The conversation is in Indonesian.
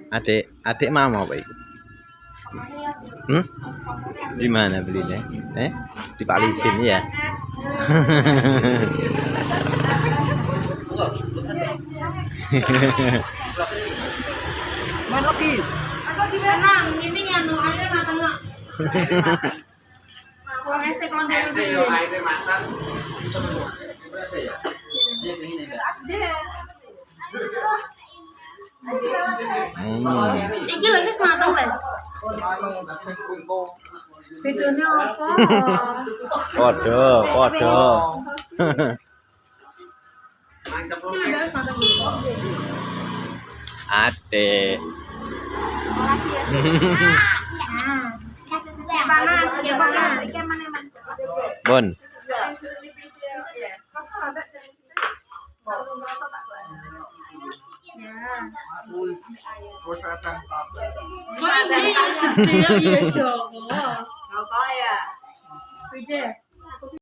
Adik mama apa itu? Di mana belinya? Di Pak Lisin ya. Main lagi. Aku di Penang, ini yang airnya matang nggak? Kalau es kalau airnya matang. Iki lho sing matang wes. Bedone apa? Podo. Ini udah matang. Adik. Panas. Bon. Kok ini ya Joko? Joko ya. Beda.